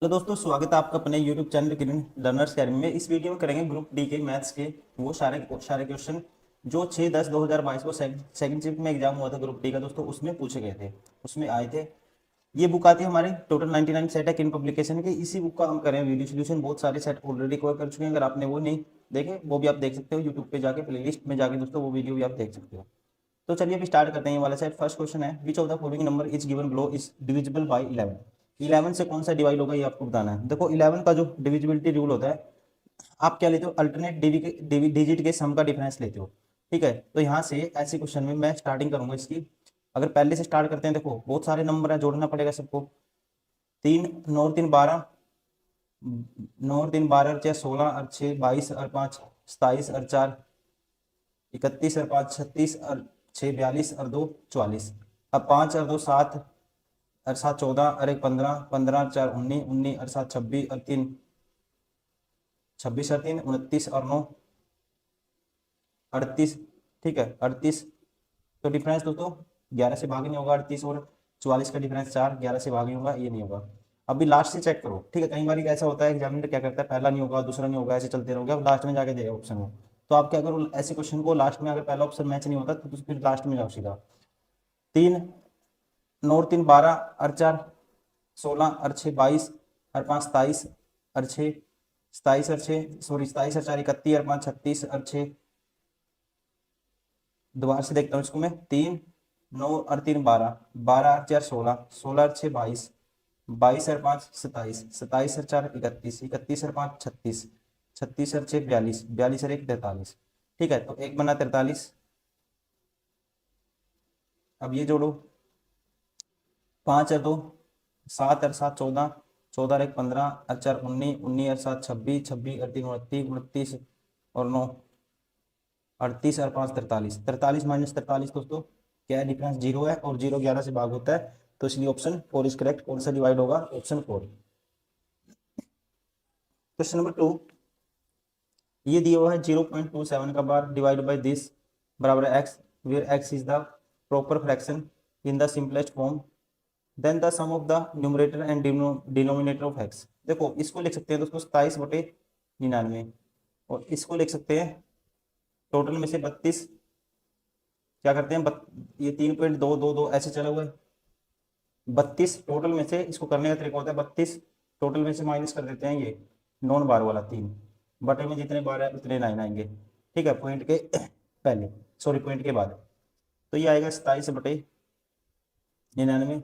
तो दोस्तों स्वागत है आपका अपने YouTube चैनल किरण लर्नर्स अकेडमी में। इस वीडियो में करेंगे ग्रुप डी के मैथ्स के वो सारे सारे क्वेश्चन जो 6/10/2022 को सेकंड शिफ्ट में एग्जाम हुआ था ग्रुप डी का दोस्तों, उसमें पूछे गए थे, उसमें आए थे। ये बुक आती है हमारी टोटल 99 सेट है किन पब्लिकेशन के। इसी बुक का हम करें वीडियो सोल्यूशन। बहुत सारे सेट ऑलरेडी कवर कर चुके हैं, अगर आपने वो नहीं देखे वो भी आप देख सकते हो यूट्यूब पे जाके, प्लेलिस्ट में जाके दोस्तों वो वीडियो भी आप देख सकते हो। तो चलिए अभी स्टार्ट करते हैं ये वाला सेट। फर्स्ट क्वेश्चन है, which of the following number is given below is divisible by 11। 11 से कौन सा डिवाइड होगा ये आपको बताना है। देखो 11 का जो डिविजिबिलिटी रूल होता है, आप क्या लेते हो, अल्टरनेट डिजिट के सम का डिफरेंस लेते हो। ठीक है, तो यहाँ से ऐसे क्वेश्चन में मैं स्टार्टिंग करूंगा इसकी। अगर पहले से स्टार्ट करते हैं, देखो बहुत सारे नंबर है, जोड़ना पड़ेगा सबको। 3 9 और 3 12, 9 और 3 12 और 6 16 और 6 22 और 5 27 और 4 31 और 5 36 और 6 42 और 2 44। अब 5 और 2 7 और 7 14 और 1 15 15 और 4 19 19 और 7 26 और 3 26 और 3 29 और 9 38। ठीक है 38। तो डिफरेंस दोस्तों 11 से भाग नहीं होगा। 38 और 44 का डिफरेंस 4, 11 से भाग नहीं होगा, ये नहीं होगा। अभी लास्ट से चेक करो। ठीक है, कई बार ऐसा होता है एग्जामिनर क्या करता है, पहला नहीं होगा दूसरा नहीं होगा, ऐसे चलते रहोगे, अब लास्ट में जाके देगा ऑप्शन हो। तो आप क्या करो, ऐसे क्वेश्चन को लास्ट में, अगर पहला ऑप्शन मैच नहीं होता तो फिर लास्ट में जाओ सीधा। 3 9 और 3 12 और 4 16 और 6 22 और 5 27 और 6 27 और 6 सॉरी 27 और 4 31 और 5 36 और 6। दोबारा से देखता हूँ इसको मैं। 3 9 और 3 12 12 और 4 16 16 और 6 22 22 और 5 27 27 और 4 31 31 और 5 36 36 और 6 42 42 और 1 43। ठीक है, तो एक बना 43। अब ये जोड़ो, 5 और 2 7 और 7 14 14 और 1 15 और 4 19 19 और 7 26 26 और 3 29 29 और 9 38 और 5 43 43 माइनस 43 दोस्तों क्या है, डिफरेंस 0 है और 0 11 से भाग होता है, तो इसलिए ऑप्शन 4 इज करेक्ट। कौन सा डिवाइड होगा, ऑप्शन 4। क्वेश्चन नंबर 2, ये दिया हुआ है 0.27 का बार डिवाइड बाय दिस बराबर है x, where x is the proper fraction in the simplest form, then the sum of the numerator and denominator of x. देखो इसको लिख सकते हैं दोस्तों 27/99, और इसको लिख सकते हैं टोटल में से 32। क्या करते हैं ये 3.222 ऐसे चला हुआ है। 32 टोटल में से, इसको करने का तरीका होता है 32 टोटल में से माइनस कर देते हैं ये नॉन बार वाला 3, बटे में जितने बार है उतने 9 आएंगे। ठीक है, पॉइंट के पहले, सॉरी पॉइंट के बाद। तो ये आएगा 27/99,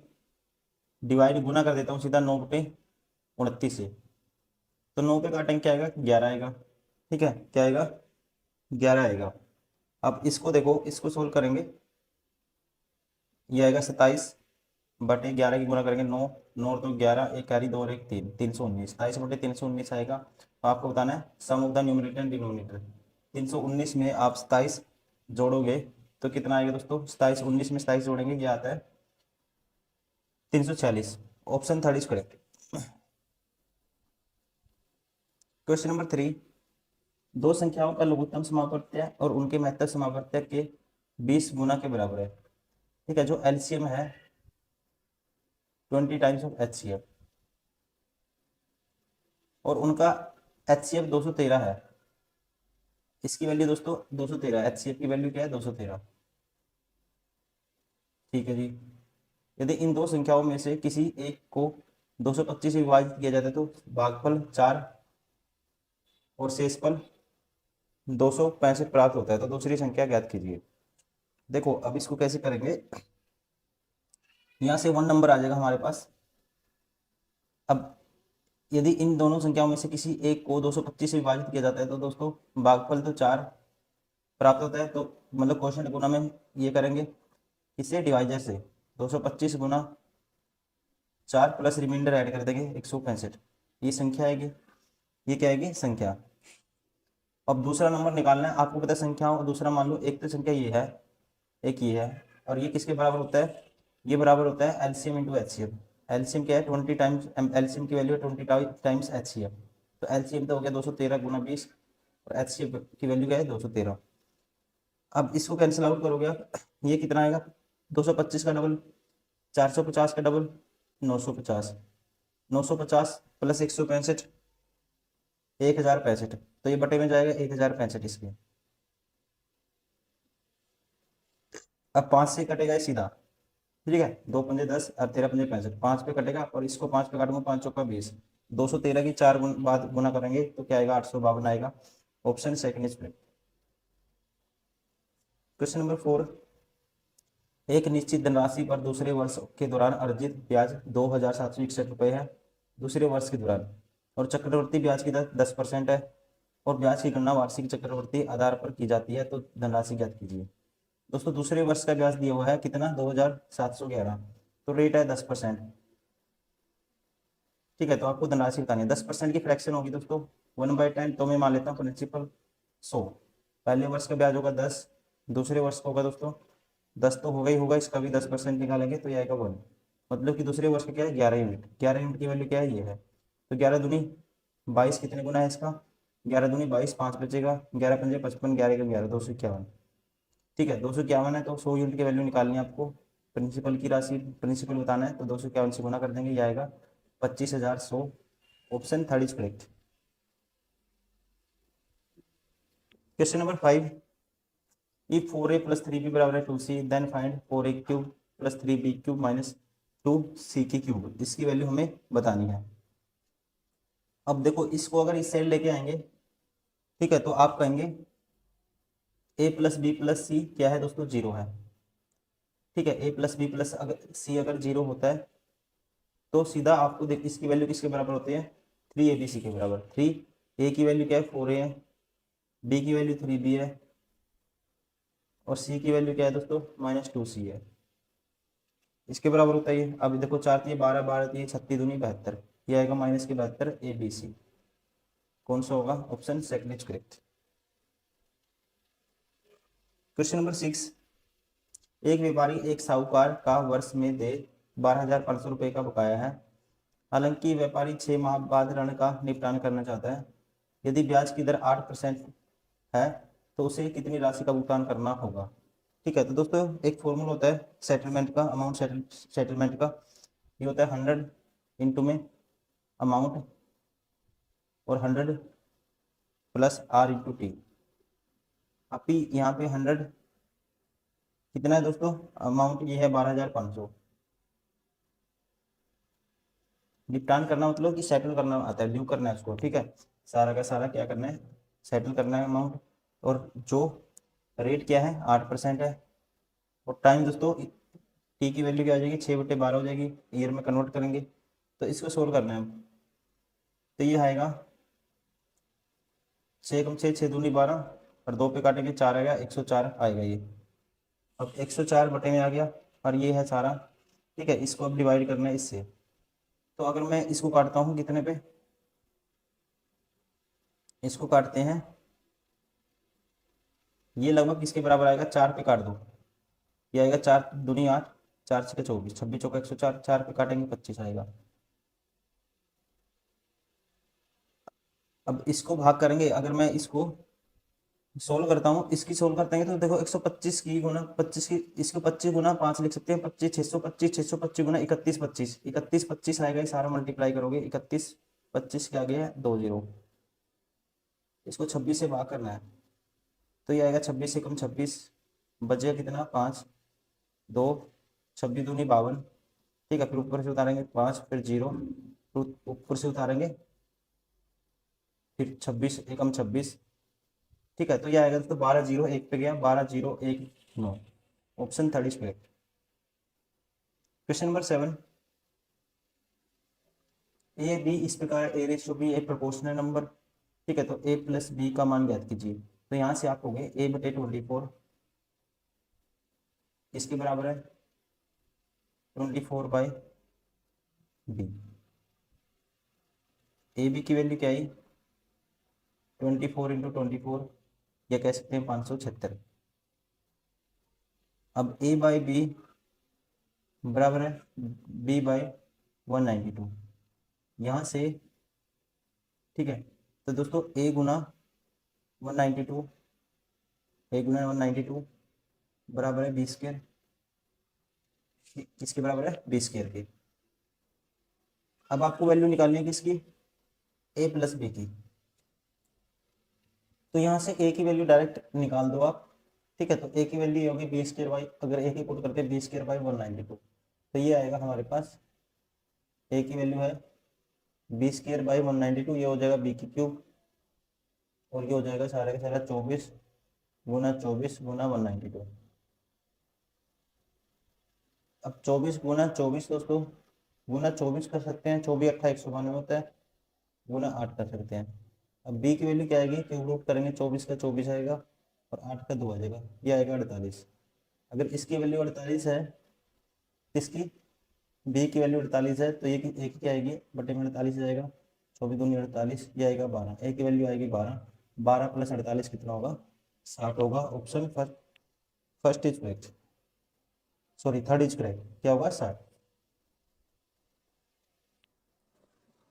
डिवाइड गुना कर देता हूँ सीधा 9/29 से। तो 9 पे काटेंगे क्या आएगा, 11 आएगा। ठीक है, क्या आएगा, 11 आएगा। अब इसको देखो, इसको सोल्व करेंगे, ये आएगा 27/11 की गुना करेंगे 9 9 और 2 11, एक कैरी 2 और 1 3 319, 27/319 आएगा। तो आपको बताना है sum of the numerator and denominator. 319 में आप 27 जोड़ोगे तो कितना आएगा दोस्तों, 27 19 में 27 जोड़ेंगे, क्या आता है 346। Option third is correct. Question number 3, दो संख्याओं का लघुत्तम समापवर्त्य और उनके महत्तम समापवर्त्य के 20 गुना के बराबर है। ठीक है, जो एलसीएम है 20 टाइम्स ऑफ एचसीएफ, और उनका एचसीएफ 213 है। इसकी वैल्यू दोस्तों 213, एचसीएफ की वैल्यू क्या है 213। ठीक है जी, यदि इन दो संख्याओं में से किसी एक को 225 से विभाजित किया जाता है तो भागफल 4 और शेषफल 265 प्राप्त होता है। तो दूसरी संख्या ज्ञात कीजिए। देखो अब इसको कैसे करेंगे, यहाँ से 1 नंबर आ जाएगा हमारे पास। अब यदि इन दोनों संख्याओं में से किसी एक को 225 से विभाजित किया जाता है तो दोस्तों भागफल तो 4 प्राप्त होता है। तो मतलब क्वेश्चन गुना में ये करेंगे, इससे डिवाइजर से 225 गुना 4 प्लस रिमाइंडर ऐड कर देंगे 165। ये संख्या आएगी, ये क्या आएगी संख्या। अब दूसरा नंबर निकालना है आपको, पता है संख्या और दूसरा मान लो, एक तो संख्या ये है, एक ये है, और ये किसके बराबर होता है, ये बराबर होता है एलसीएम इंटू एचसीएफ। एलसीएम क्या है 20 टाइम्स, एलसीएम की वैल्यू है 20 टाइम्स एचसीएफ। तो एलसीएम तो हो गया 213 गुना 20, और एचसीएफ की वैल्यू क्या है 213। अब इसको कैंसिल आउट करोगे आप, ये कितना आएगा 225 का डबल, 450 का डबल, 950, 950 प्लस 165, 1065, तो ये बटे में जाएगा 1065 इसके। अब 5 से कटेगा ये सीधा, ठीक है, 2 पंजे 10 और 13 पंजे 65, 5 पे कटेगा और इसको 5 पे काटूंगा, 5 चौका 20, 213 की 4 बाद गुना करेंगे तो क्या आएगा, 852 आएगा। Option second is correct. Question number 4, एक निश्चित धनराशि पर दूसरे वर्ष के दौरान अर्जित ब्याज 2761 रुपये है दूसरे वर्ष के दौरान, और चक्रवर्ती ब्याज की दर 10% है, और ब्याज की गणना वार्षिक चक्रवर्ती आधार पर की जाती है, तो धनराशि ज्ञात कीजिए। दोस्तों दूसरे वर्ष का ब्याज दिया हुआ है कितना, 2711, तो रेट है 10%, ठीक है। तो आपको धनराशि बतानी है, 10% की फ्रैक्शन होगी दोस्तों 1/10, तो मैं मान लेता हूँ प्रिंसिपल 100, पहले वर्ष का ब्याज होगा 10, दूसरे वर्ष का होगा दोस्तों 10, तो होगा ही होगा, इसका भी 10% निकालेंगे तो ये आएगा 1, मतलब कि दूसरे वर्ष का क्या है 11 यूनिट, 11 यूनिट की वैल्यू क्या है, ये है। तो 11 दूनी 22, कितने गुना है इसका, 11 दूनी 22, 5 बचेगा, 11 पंजे 55, 11 के 11, 251, ठीक है, 251 है, तो 100 यूनिट की वैल्यू निकालनी है आपको, प्रिंसिपल की राशि, प्रिंसिपल बताना है, तो 251 से गुना कर देंगे, ये आएगा 25,100। Option third is correct. Question number 5, if 4a plus 3b बराबर है 2c, then find 4a cube plus 3b cube minus 2c की क्यूब, इसकी वैल्यू हमें बतानी है। अब देखो इसको अगर इस साइड लेके आएंगे, ठीक है, तो आप कहेंगे a प्लस बी प्लस सी क्या है दोस्तों, 0 है, ठीक है। a प्लस बी प्लस अगर सी अगर 0 होता है तो सीधा आपको देख इसकी वैल्यू किसके बराबर होती है, 3abc के बराबर। 3a की वैल्यू क्या है, 4a है, b की वैल्यू 3b है, और c की वैल्यू क्या है दोस्तों, -2c है, इसके बराबर होता है ये। अब देखो 4 × 3 = 12, 12 × 3 = 36, दूनी 72, ये आएगा -72, ABC कौन सा होगा, option second is correct. Question number 6, एक व्यापारी एक साहूकार का वर्ष में दे 12,500 रुपये का बकाया है, हालांकि व्यापारी 6 माह बाद ऋण का निपटान करना चाहता है, यदि ब्याज की दर 8% है तो उसे कितनी राशि का भुगतान करना होगा, ठीक है। तो दोस्तों एक फॉर्मूला होता है सेटलमेंट का, अमाउंट सेटलमेंट का, ये होता है 100 में अमाउंट और 100 प्लस R/T। अभी यहाँ पे 100 कितना है दोस्तों, अमाउंट ये है 12,500, निपटान करना मतलब कि सेटल करना आता है, ड्यू करना है उसको, ठीक है, सारा का सारा क्या करना है, सेटल करना है अमाउंट, और जो रेट क्या है 8% है, और टाइम दोस्तों टी की वैल्यू क्या हो जाएगी, 6/12 हो जाएगी, ईयर में कन्वर्ट करेंगे, तो इसको सोल्व करना है। तो ये आएगा 6 × 6 = 6 दूनी 12, और 2 पे काटेंगे 4 आएगा, 104 आएगा ये। अब 104 बटे में आ गया, और ये है सारा, ठीक है। इसको अब डिवाइड करना है इससे, तो अगर मैं इसको काटता हूँ कितने पे, इसको काटते हैं, ये लगभग किसके बराबर आएगा, 4 पे काट दो, ये आएगा 4 दूनी 8, 4 × 6 = 24, 26 चौका 104, 4 पे काटेंगे 25 आएगा। अब इसको भाग करेंगे, अगर मैं इसको सोल्व करता हूँ, इसकी सोल्व करते हैं तो देखो 125 की गुना 25 की, इसको 25 गुना 5 लिख सकते हैं, 25 625, 625 गुना 31 25, 31 25 आएगा, ये सारा मल्टीप्लाई करोगे, 31 25 क्या आ गया है 20, इसको 26 से भाग करना है, तो ये आएगा 26 से कम 26, बचेगा कितना 5, 2, 26 दूनी 52, ठीक है। फिर ऊपर से उतारेंगे 5, फिर 0, फिर ऊपर से उतारेंगे, फिर 26 एकम 26, ठीक है। तो ये आएगा दोस्तों 12 0 1 पे गया, 12 0 1 9, option third is correct. Question number 7, A B इस प्रकार a/b एक प्रोपोर्शनल नंबर, ठीक है। तो a प्लस बी का मान ज्ञात कीजिए, तो यहाँ से आप हो गए a/24 इसके बराबर है 24/b, ए बी की वैल्यू क्या आई 24 × 24, या कह सकते हैं 576। अब a/b बराबर है b/192, यहाँ से, ठीक है। तो दोस्तों a गुना 192, a गुना 192 बराबर है b², किसके बराबर है b² के, अब आपको वैल्यू निकालनी है किसकी, ए प्लस बी की। तो यहाँ से ए की वैल्यू डायरेक्ट निकाल दो आप, ठीक है। तो ए की वैल्यू ये होगी बी स्क्र बाई, अगर ए की पुट करते हैं बी स्क्र बाई 192, तो ये आएगा हमारे पास, ए की वैल्यू है बी स्क्र बाई 192, ये हो जाएगा बी की क्यूब, और ये हो जाएगा सारा का सारा 24 गुना 24 गुना 192। अब 24 गुना 24 दोस्तों, गुना 24 कर सकते हैं, 24 8 192 होता है, गुना 8 कर सकते हैं। अब बी की वैल्यू क्या आएगी, क्यूब रूट करेंगे 24 का 24 आएगा, और 8 का 2 आ जाएगा, ये आएगा 48। अगर इसकी वैल्यू 48 है, इसकी बी की वैल्यू 48 है, तो ये एक की आएगी बटे में 48 जाएगा, 24 दूनी 48, ये आएगा 12, ए की वैल्यू आएगी 12, 12 प्लस 48 कितना होगा, 60 होगा। Option first is correct, sorry third is correct, क्या होगा 60।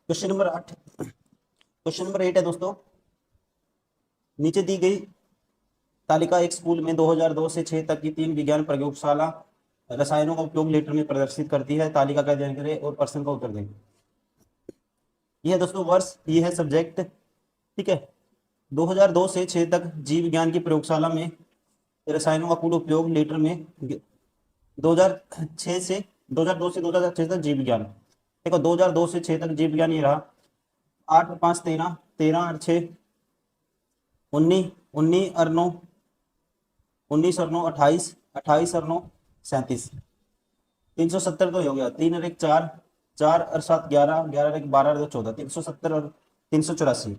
क्वेश्चन नंबर 8, क्वेश्चन नंबर 8 है दोस्तों, नीचे दी गई तालिका एक स्कूल में 2002 से 6 तक की 3 विज्ञान प्रयोगशाला रसायनों का उपयोग लीटर में प्रदर्शित करती है, तालिका का अध्ययन करें और प्रश्न का उत्तर दें। यह है दोस्तों वर्ष, ये है सब्जेक्ट, ठीक है। 2002 से 6 तक जीव विज्ञान की प्रयोगशाला में रसायनों का कुल उपयोग लीटर में, 2006 से 2002 से 2006 तक जीव विज्ञान, देखो 2002 से 6 तक जीव विज्ञान ये रहा, 8 और 5 13, 13 और 6 19, 19 और 9 19 और 9 28, 28 और 9 37, 370 तो हो गया, 3 और 1 4, 4 और 7 11, 11 और 1 12 और 2 14, 370 और 384।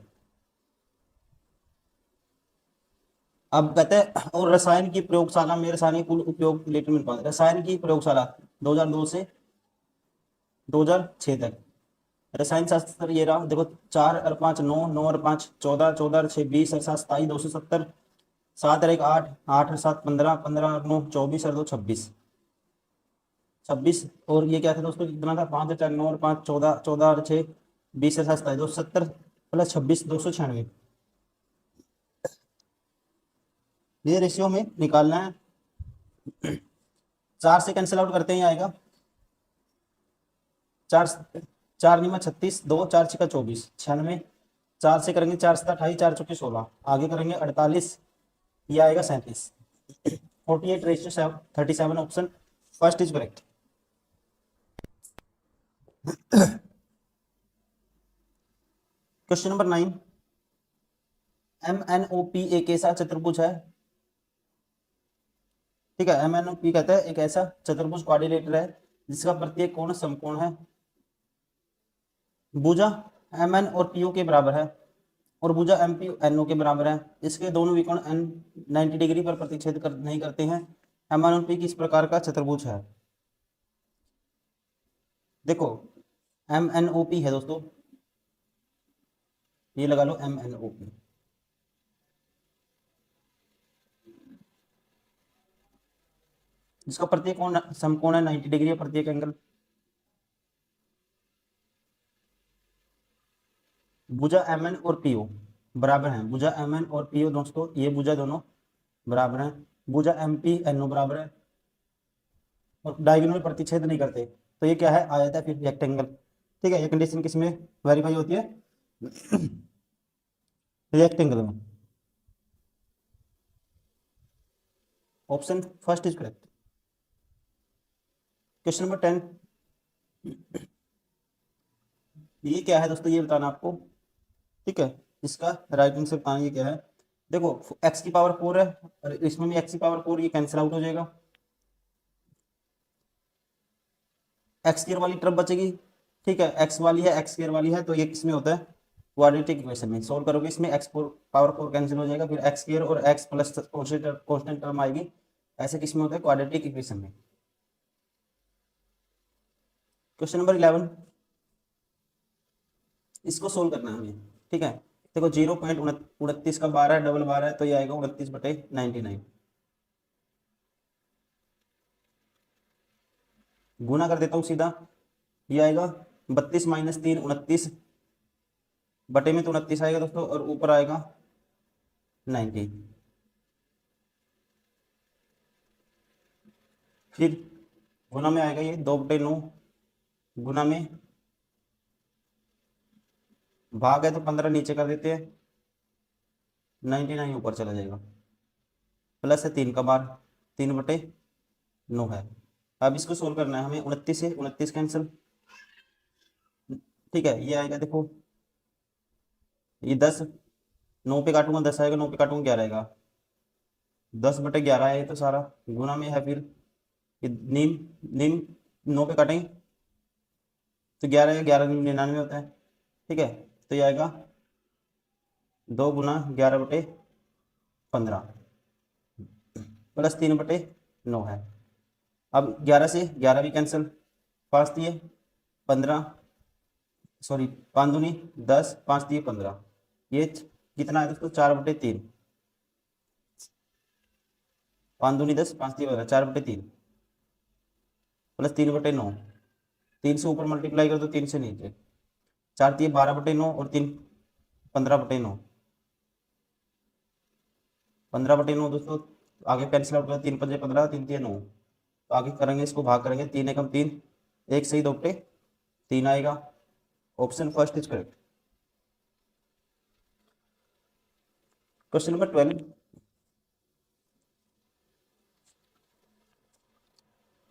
अब कहते हैं और रसायन की प्रयोगशाला में रसायनिक कुल उपयोग लीटर में, रसायन की प्रयोगशाला 2002 से 2006 तक, रसायन शास्त्र ये रहा, देखो 4 और 5 9, 9 और 5 14, 14 और 6 20 और 7 27, 270, 7 और 1 8, 8 और 7 15, 15 और 9 24 और 2 26, 26, और ये क्या था दोस्तों, कितना था, 5 और 4 9 और 5 14, 14 और 6 20 और 7 27, 270 प्लस 26 296, ये रेशियो में निकालना है। 4 से कैंसिल आउट करते ही आएगा, 4 4 निमा 36, 2 4 छिका 24 96, 4 से करेंगे 4 7 28, 4 चौके 16, आगे करेंगे 48, ये आएगा 37, 48:37, option first is correct. Question number 9, MNOP एक ऐसा चतुर्भुज है, ठीक है। MNOP कहता है एक ऐसा चतुर्भुज क्वाड्रिलेटरल है जिसका प्रत्येक कोण समकोण है, भुजा MN और PO के बराबर है, और भुजा MP NO के बराबर है, इसके दोनों विकोण N 90 डिग्री पर प्रतिच्छेद नहीं करते हैं, MNOP किस प्रकार का चतुर्भुज है। देखो MNOP है दोस्तों, ये लगा लो MNOP, जिसका प्रत्येक कोण समकोण है 90 डिग्री, प्रत्येक एंगल, भुजा MN और PO बराबर हैं, भुजा MN और PO दोस्तों, ये भुजा दोनों बराबर हैं, भुजा MP NO बराबर है, और डायगोनल प्रतिच्छेद नहीं करते, तो ये क्या है, आ जाता है फिर रेक्टेंगल, ठीक है। ये कंडीशन किसमें वेरीफाई होती है, रेक्टेंगल में, option first is correct. Question number 10, ये क्या है दोस्तों, ये बताना आपको, ठीक है। इसका राइट आंसर बताना ये क्या है, देखो x की पावर 4 है, और इसमें भी x की पावर 4, ये कैंसिल आउट हो जाएगा, एक्स स्क्वायर वाली टर्म बचेगी, ठीक है। एक्स वाली है, एक्स स्क्वायर वाली है, तो ये किसमें होता है, क्वाड्रेटिक इक्वेशन में सोल्व करोगे, इसमें एक्स पावर 4 कैंसिल हो जाएगा, फिर एक्स स्क्वायर और एक्स प्लस कॉन्स्टेंट टर्म आएगी, ऐसे किसमें होता है, क्वाड्रेटिक इक्वेशन में। क्वेश्चन नंबर 11, इसको सोल्व करना है हमें, ठीक है। देखो 0.29 का 12 है, डबल 12 है, तो ये आएगा 29/99, गुना कर देता हूँ सीधा, ये आएगा 32 - 3 29, बटे में तो 29 आएगा दोस्तों, और ऊपर आएगा 90, फिर गुना में आएगा ये 2/9, गुना में भाग है तो 15 नीचे कर देते हैं, 99 ऊपर चला जाएगा, प्लस है 3 का बार, 3/9 है। अब इसको सोल्व करना है हमें, 29 से 29 कैंसिल, ठीक है, ये आएगा देखो, ये 10, 9 पे काटूंगा 10 आएगा, 9 पे काटूंगा 11 आएगा, 10/11 है ये तो सारा, गुना में है फिर ये नीम, नीम 9 पे काटेंगे तो 11 है, 11 99 होता है, ठीक है, तो ये आएगा 2 गुना 11/15 प्लस 3/9 है। अब 11 से 11 भी कैंसिल, 5 दिए 15, सॉरी 5 दूनी 10, 5 दिए 15, ये कितना है दोस्तों 4/3, 5 दूनी 10, 5 दिए 15, 4/3 प्लस 3/9, 3 से ऊपर मल्टीप्लाई कर दो 3 से नीचे, 4 दिए 12/9 और 3 15/9, 15/9 दोस्तों आगे कैंसिल आउट कर, 3×5 = 15, 3×3 = 9, तो आगे करेंगे इसको भाग करेंगे, 3 एकम 3, 1 से ही 2/3 आएगा, option first is correct. Question number 12,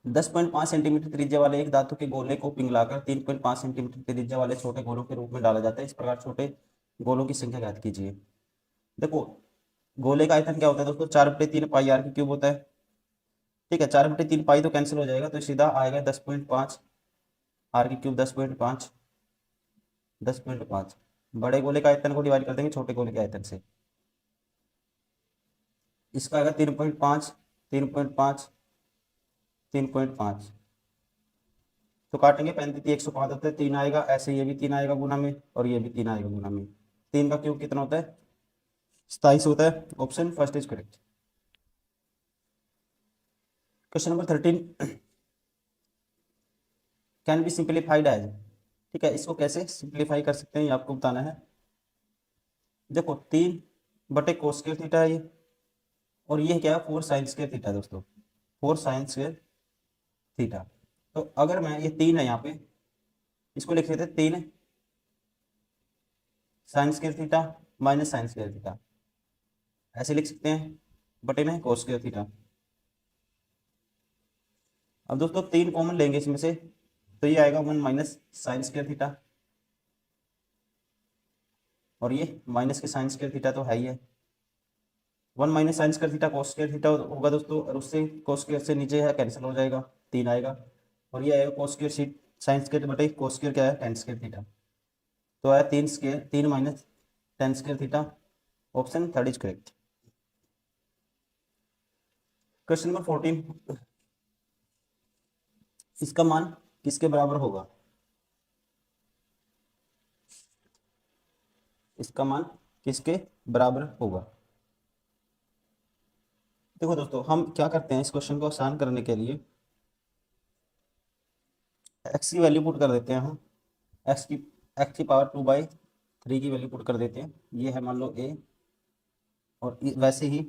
10.5 centimetre त्रिज्या वाले एक धातु के गोले को पिघलाकर 3.5 सेंटीमीटर त्रिज्या वाले छोटे गोलों के रूप में डाला जाता है, इस प्रकार छोटे गोलों की संख्या ज्ञात कीजिए। देखो गोले का आयतन क्या होता है दोस्तों, 4/3 पाई आर की क्यूब होता है, ठीक है, 4/3 पाई तो कैंसिल हो जाएगा, तो सीधा आएगा 10.5 आर की क्यूब, 10.5, 10.5, बड़े गोले का आयतन को डिवाइड कर देंगे छोटे गोले के आयतन से, इसका आएगा 3.5, 3.5, 3.5, तो काटेंगे 35 105 होता है, 3 आएगा, ऐसे ये भी 3 आएगा गुना में और ये भी 3 आएगा गुना में, 3 का क्यूब कितना होता है 27 होता है, option first is correct. Question number 13, can be simplified as, ठीक है, इसको कैसे सिंप्लीफाई कर सकते हैं ये आपको बताना है। देखो 3/cos² है ये, और ये क्या है 4sin² दोस्तों, 4sin², तो अगर मैं ये 3 है यहाँ पे, इसको लिख लेते 3 sin² माइनस sin², ऐसे लिख सकते हैं, बटे में cos²। अब दोस्तों 3 कॉमन लेंगे इसमें से, तो ये आएगा 1 माइनस sin², और ये माइनस के sin² तो है ही है, 1 माइनस sin² cos² होगा दोस्तों, और उससे cos² से नीचे है कैंसिल हो जाएगा, 3 आएगा, और ये आएगा cos² sin² बटे cos² क्या है tan², तो आया 3 minus tan², option third is correct. Question number 14, इसका मान किसके बराबर होगा, इसका मान किसके बराबर होगा। देखो दोस्तों हम क्या करते हैं, इस क्वेश्चन को आसान करने के लिए x की वैल्यू पुट कर देते हैं हम, x की पावर 2/3 की वैल्यू पुट कर देते हैं, ये है मान लो a, और वैसे ही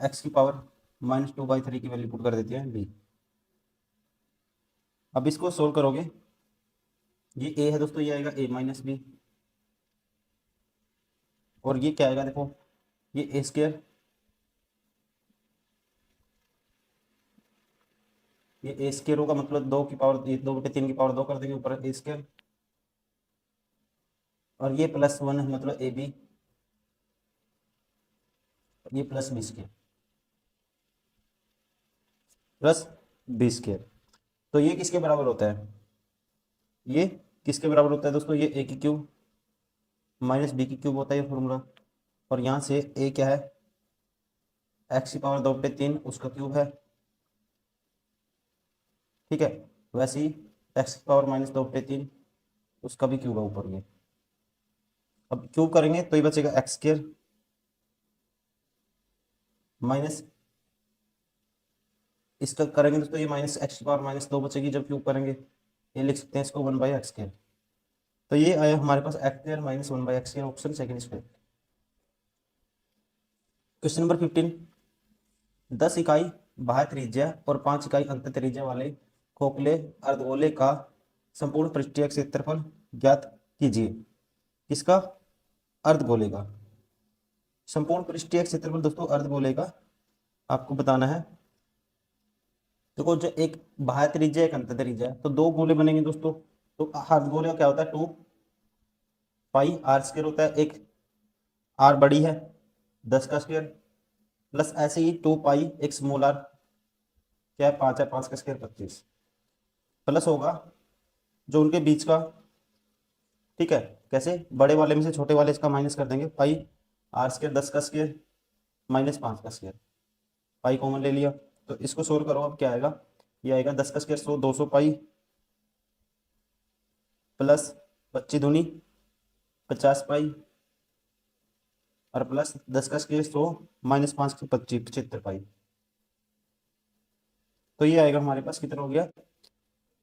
x की पावर -2/3 की वैल्यू पुट कर देते हैं b। अब इसको सोल्व करोगे, ये a है दोस्तों, ये आएगा a माइनस बी, और ये क्या आएगा देखो, ये a², ये a² होगा, मतलब 2 की पावर, ये 2/3 की पावर 2 कर देंगे ऊपर a², और ये +1 है मतलब ab, ये +b² तो ये किसके बराबर होता है, ये किसके बराबर होता है दोस्तों, ये a की क्यूब माइनस b की क्यूब होता है ये फॉर्मूला, और यहाँ से a क्या है x की पावर 2/3 उसका क्यूब है, ठीक है, वैसे ही x की पावर -2/3 उसका भी क्यूब है ऊपर ये। अब क्यूब करेंगे तो ये बचेगा x² माइनस, इसका करेंगे दोस्तों ये माइनस x की पावर -2 बचेगी जब क्यूब करेंगे, ये लिख सकते हैं इसको 1/x², तो ये आया हमारे पास x² minus 1/x², option second is correct. Question number 15, 10 इकाई बाह्य त्रिज्या और 5 इकाई अंत त्रिज्या वाले खोखले अर्धगोले का संपूर्ण पृष्ठीय क्षेत्रफल ज्ञात कीजिए। किसका? अर्धगोले का। संपूर्ण पृष्ठीय क्षेत्रफल दोस्तों अर्धगोले का आपको बताना है। देखो जो एक बाह्य त्रिज्या एक अंतः त्रिज्या है, तो दो गोले बनेंगे दोस्तों। तो अर्धगोले का क्या होता है? 2 पाई r² होता है। एक r बड़ी है 10 का स्क्वायर, प्लस ऐसे ही 2 पाई एक स्मॉल r क्या है 5 है 5 का स्क्वायर 25, प्लस होगा जो उनके बीच का, ठीक है। कैसे? बड़े वाले में से छोटे वाले इसका माइनस कर देंगे, पाई r² 10 का स्क्वायर माइनस 5 का स्क्वायर, पाई कॉमन ले लिया। तो इसको सोल्व करो, अब क्या आएगा? ये आएगा 10 का स्क्वायर 100, 200 पाई प्लस 25 दूनी 50 पाई और प्लस 10 का स्क्वायर 100 माइनस 5 की 25 75 पाई। तो ये आएगा हमारे पास कितना हो गया?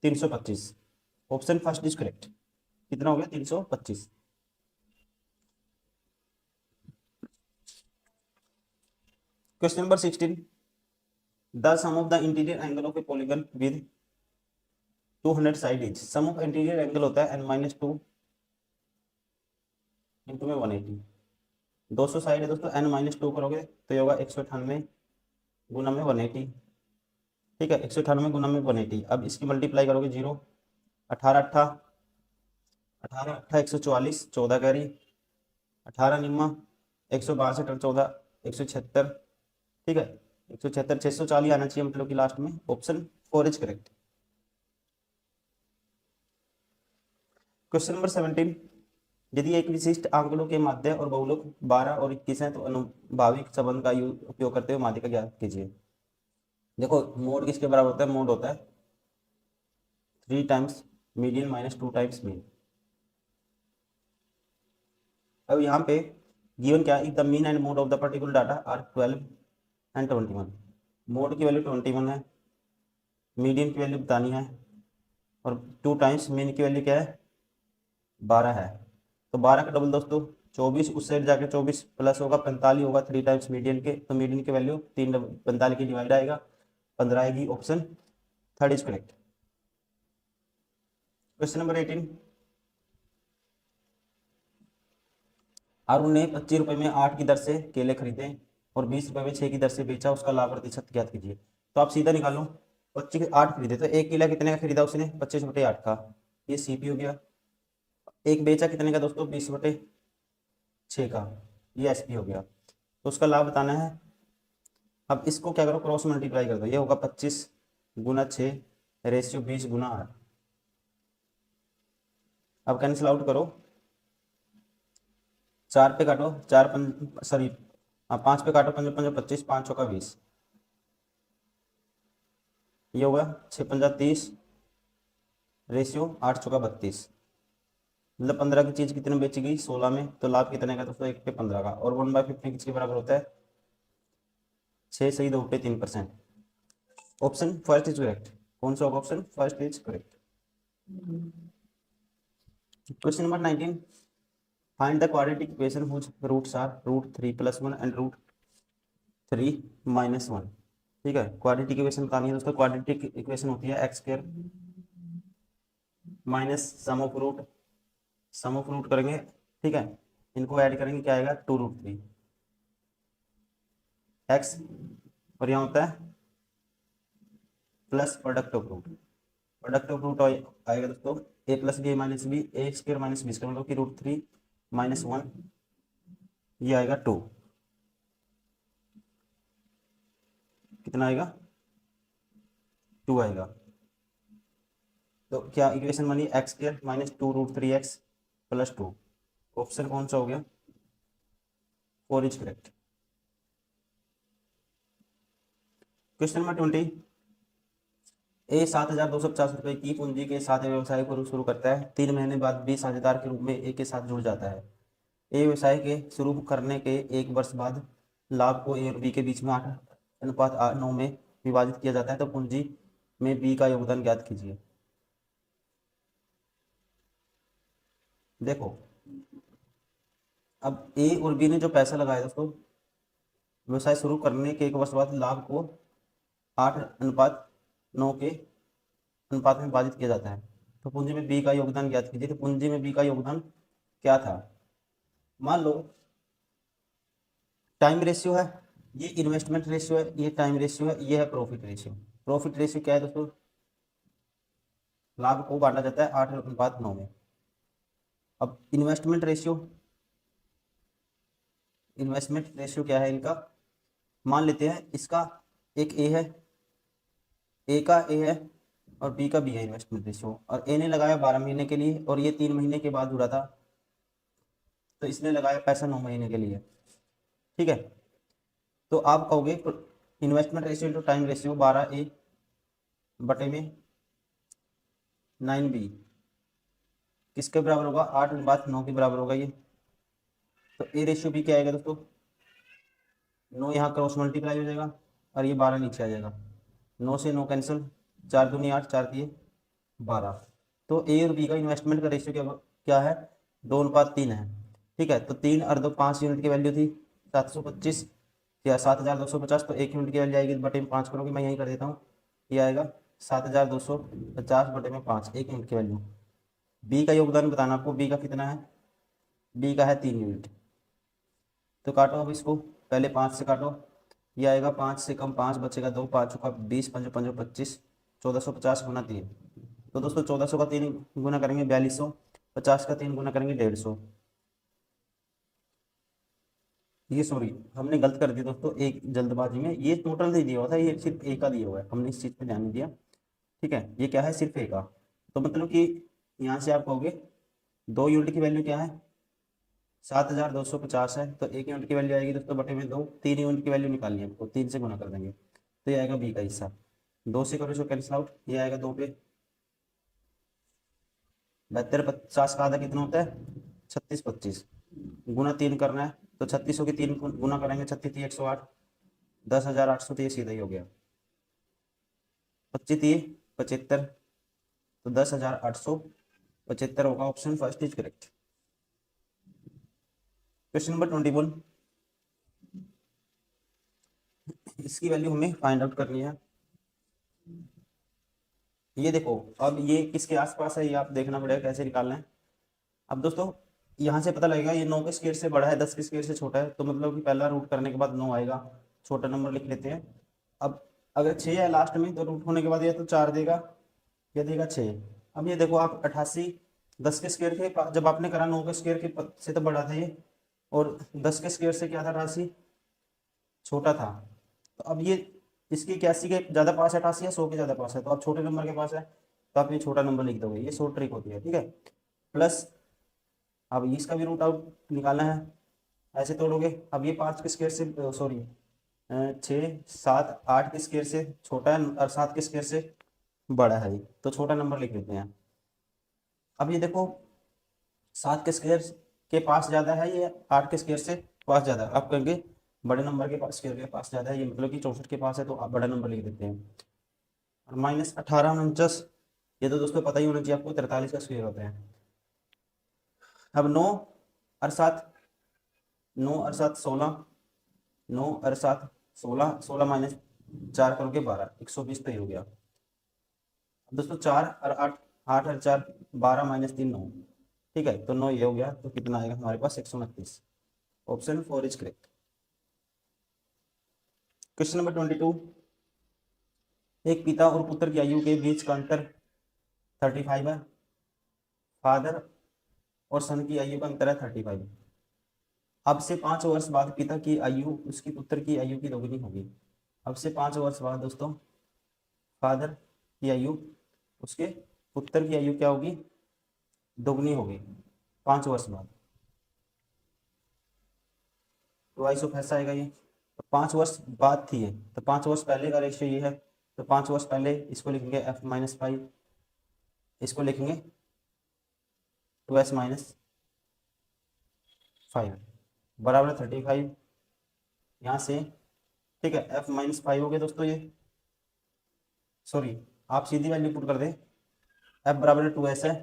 325। Option first is correct. कितना हो गया? 325। Question number 16, the sum of the interior angle of a polygon with 200 side is. Sum of interior angle होता है n-2 इंटू में 180। 200 साइड है दोस्तों, n-2 करोगे तो ये होगा 198 गुना में 180, ठीक है। 198 गुना में 180। अब इसकी मल्टीप्लाई करोगे 0, 18 अट्ठा 144, 14 कैरी, 18 निम्मा 162 और 14 176, ठीक है। 176 640 आना चाहिए मतलब कि लास्ट में। Option 4 is correct. Question number 17, यदि एक विशिष्ट आंकड़ों के माध्य और बहुलक 12 और 21 है तो अनुभाविक संबंध का उपयोग करते हुए माध्य का ज्ञात कीजिए। देखो मोड किसके बराबर होता है? मोड होता है 3 times median minus 2 times mean. अब यहाँ पे गिवन क्या है? The mean and mode of the particular data are 12 and 21। Mode की वैल्यू 21 है, मीडियन की वैल्यू बतानी है, और 2 टाइम्स मीन की वैल्यू क्या है? 12 है। तो 12 का डबल दोस्तों 24, उस साइड जाके 24 प्लस होगा 45 होगा 3 टाइम्स मीडियन के, तो मीडियन की वैल्यू 45 की डिवाइड आएगा 15 आएगी। Option 3 is correct. Question number 18, Arun ने 25 रुपए में 8 की दर से केले खरीदे और 20 रुपए में 6 की दर से बेचा, उसका लाभ प्रतिशत ज्ञात कीजिए। तो आप सीधा निकालो, 25 8 खरीदे तो एक केला कितने का खरीदा उसने? 25/8 का, ये सीपी हो गया। एक बेचा कितने का दोस्तों? 20/6 का, ये एसपी हो गया। तो उसका लाभ बताना है। अब इसको क्या करो? क्रॉस मल्टीप्लाई कर दो, ये होगा 25 गुना 6 रेशियो 20 गुना 8। अब कैंसिल आउट करो, 4 पे काटो, 4 सॉरी 5 पे काटो, 5 5 25, 5 का 20, ये होगा 6 5 30 रेशियो 8 चौका 32। मतलब 15 की चीज कितने बेची गई? 16 में। तो लाभ कितने का दोस्तों? 1 पे 15 का। और 1/15 किसके बराबर होता है? 6 सही 2 पे 3%। Option first is correct. कौन सा होगा? Option first is correct. Question number 19, find the quadratic equation which roots are √3 + 1 and √3 - 1। ठीक है, क्वाड्रेटिक इक्वेशन बतानी है दोस्तों। क्वाड्रेटिक इक्वेशन होती है x² minus sum of root करेंगे, ठीक है। इनको ऐड करेंगे, क्या आएगा? 2√3 x, और यहाँ होता है plus product of root. Product of root आएगा दोस्तों a + b - b, a² - b² मतलब कि √3 - 1, ये आएगा 2। कितना आएगा? 2 आएगा। तो क्या इक्वेशन बनी? x² - 2√3x + 2। ऑप्शन कौन सा हो गया? 4 इज करेक्ट। क्वेश्चन नंबर 20, ए 7,250 रुपए की पूंजी के साथ व्यवसाय को शुरू करता है। 3 महीने बाद 20 साझेदार के रूप में ए के साथ जुड़ जाता है। ए व्यवसाय के शुरू करने के 1 वर्ष बाद लाभ को ए और बी के बीच में 8:9 में विभाजित किया जाता है। तो पूंजी में बी का योगदान ज्ञात कीजिए। देखो अब ए और बी ने जो पैसा लगाया दोस्तों, व्यवसाय शुरू करने के 1 वर्ष बाद लाभ को 8:9 के अनुपात में विभाजित किया जाता है। तो पूंजी में बी का योगदान ज्ञात कीजिए। तो पूंजी में बी का योगदान क्या था? मान लो टाइम रेशियो है, ये इन्वेस्टमेंट रेशियो है, ये टाइम रेशियो है, ये है प्रॉफिट रेशियो। प्रॉफिट रेशियो क्या है दोस्तों? लाभ को बांटा जाता है 8:9 में। अब इन्वेस्टमेंट रेशियो क्या है इनका? मान लेते हैं इसका एक ए है, ए का ए है और बी का बी है इन्वेस्टमेंट रेशियो। और ए ने लगाया 12 महीने के लिए और ये 3 महीने के बाद जुड़ा था, तो इसने लगाया पैसा 9 महीने के लिए। ठीक है, तो आप कहोगे investment ratio two time ratio 12A बटे में 9B किसके बराबर होगा? 8:9 के बराबर होगा ये। तो ए रेशियो भी क्या आएगा दोस्तों? 9 यहाँ क्रॉस मल्टीप्लाई हो जाएगा और ये 12 नीचे आ जाएगा। 9 से 9 कैंसिल, 4 दूनी 8, 4 दिए 12। तो ए और बी का इन्वेस्टमेंट का रेशियो क्या है? 2:3 है। ठीक है, तो 3 और 2 5 यूनिट की वैल्यू थी 725 या 7250। तो 1 यूनिट की वैल्यू आएगी बटे में 5 करोगे, मैं यही कर देता हूँ, ये आएगा 7250 बटे में 5, 1 यूनिट की वैल्यू। बी का योगदान बताना आपको, बी का कितना है? बी का है 3 यूनिट। तो काटो अब इसको, पहले 5 से काटो, ये आएगा 5 से कम 5 बचेगा 2, 5 का 20, 5 5 25, 1450 गुना 3। तो दोस्तों 1400 का 3 गुना करेंगे 4200, 50 का 3 गुना करेंगे 150। ये सॉरी हमने गलत कर दिया दोस्तों, एक जल्दबाजी में ये टोटल नहीं दिया हुआ था, ये सिर्फ ए का दिया हुआ है, हमने इस चीज़ पे ध्यान नहीं दिया। ठीक है, ये क्या है? सिर्फ ए का। तो मतलब कि यहाँ से आप कहोगे 2 यूनिट की वैल्यू क्या है? 7250 है, तो 1 यूनिट की वैल्यू आएगी दोस्तों बटे में 2। 3 यूनिट की वैल्यू निकालनी है आपको, 3 से गुना कर देंगे तो ये आएगा बी का हिस्सा। 2 से करो इसको कैंसिल आउट, ये आएगा 2 पे 72, 50 का आधा कितना होता है? 36 25 गुना 3 करना है, तो 3600 की 3 गुना करेंगे, 36 108, 10,800, तो ये सीधा ही हो गया। 25 75, तो 10,875 होगा, option first is correct. Question number 21, इसकी वैल्यू हमें फाइंड आउट करनी है। ये देखो, अब ये किसके आसपास है ये आप देखना पड़ेगा कैसे निकालना है। अब दोस्तों यहाँ से पता लगेगा ये 9 के स्क्वायर से बड़ा है, 10 के स्क्वायर से छोटा है, तो मतलब कि पहला रूट करने के बाद 9 आएगा, छोटा नंबर लिख लेते हैं। अब अगर 6 है लास्ट में तो रूट होने के बाद या तो 4 देगा या देगा 6। अब ये देखो आप 88 10 के स्क्वायर के जब आपने करा 9 के स्क्वायर के से तो बड़ा था ये, और 10 के स्क्वायर से क्या था राशि? छोटा था। तो अब ये इसकी 81 के ज़्यादा पास है 88 या 100 के ज़्यादा पास है, तो आप छोटे नंबर के पास है तो आप ये छोटा नंबर लिख दोगे, ये शॉर्ट ट्रिक होती है। ठीक है, प्लस अब इसका भी रूट आउट निकालना है, ऐसे तोड़ोगे। अब ये 5 के स्क्वायर से सॉरी 6 7 8 के स्क्वायर से छोटा है और 7 के स्क्वायर से बड़ा है, तो छोटा नंबर लिख लेते हैं। अब ये देखो 7 के स्क्वायर के पास ज़्यादा है, ये 8 के स्क्वायर से पास ज़्यादा है, आप कहेंगे बड़े नंबर के पास स्क्वायर के पास ज़्यादा है, ये मतलब कि 64 के पास है, तो आप बड़ा नंबर लिख देते हैं। और -18 ये तो दोस्तों पता ही होना चाहिए आपको, 43 का स्क्वायर होता है। अब 9 और 7, 9 और 7 16, 9 और 7 16, 16 माइनस 4 करोगे 12, 120 तो ये हो गया। अब दोस्तों 4 और 8, 8 और 4 12 माइनस 3 9। ठीक है, तो 9 ये हो गया, तो कितना आएगा हमारे पास? 129। Option 4 is correct. Question number 22, एक पिता और पुत्र की आयु के बीच का अंतर 35 है, फादर और सन की आयु का अंतर है 35। अब से 5 वर्ष बाद पिता की आयु उसकी पुत्र की आयु की दोगुनी होगी। अब से 5 वर्ष बाद दोस्तों फादर की आयु उसके पुत्र की आयु क्या होगी? दोगुनी होगी 5 वर्ष बाद। ट्वाइस ऑफ ऐसा आएगा ये, तो 5 वर्ष बाद थी ये, तो 5 वर्ष पहले का रेशियो ये है, तो 5 वर्ष पहले इसको लिखेंगे f-5, इसको लिखेंगे 2s-5 बराबर 35 यहाँ से। ठीक है, f-5 हो गया दोस्तों ये, सॉरी आप सीधी वैल्यू पुट कर दें, f बराबर 2s है,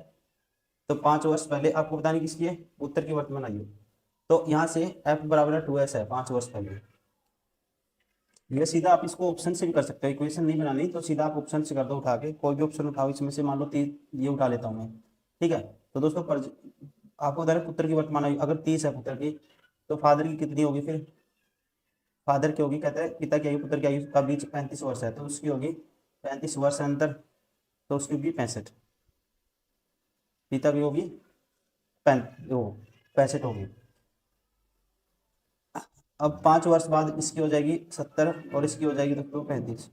तो 5 वर्ष पहले आपको बताने किसकी है? उत्तर की वर्तमान आयु। तो यहाँ से f बराबर 2s है 5 वर्ष पहले, ये सीधा आप इसको ऑप्शन से भी कर सकते हो, इक्वेशन नहीं बनानी तो सीधा आप ऑप्शन से कर दो, उठा के कोई भी ऑप्शन उठाओ इसमें से, मान लो 30, ये उठा लेता हूँ मैं, ठीक है। तो दोस्तों आपको बता रहे पुत्र की वर्तमान आयु अगर 30 है पुत्र की, तो फादर की कितनी होगी फिर, फादर की होगी, कहते हैं पिता की आयु पुत्र की आयु का बीच 35 वर्ष है, तो उसकी होगी 35 वर्ष अंतर, तो उसकी होगी 65, पिता की होगी 65 होगी। अब 5 वर्ष बाद इसकी हो जाएगी 70 और इसकी हो जाएगी दोस्तों 35,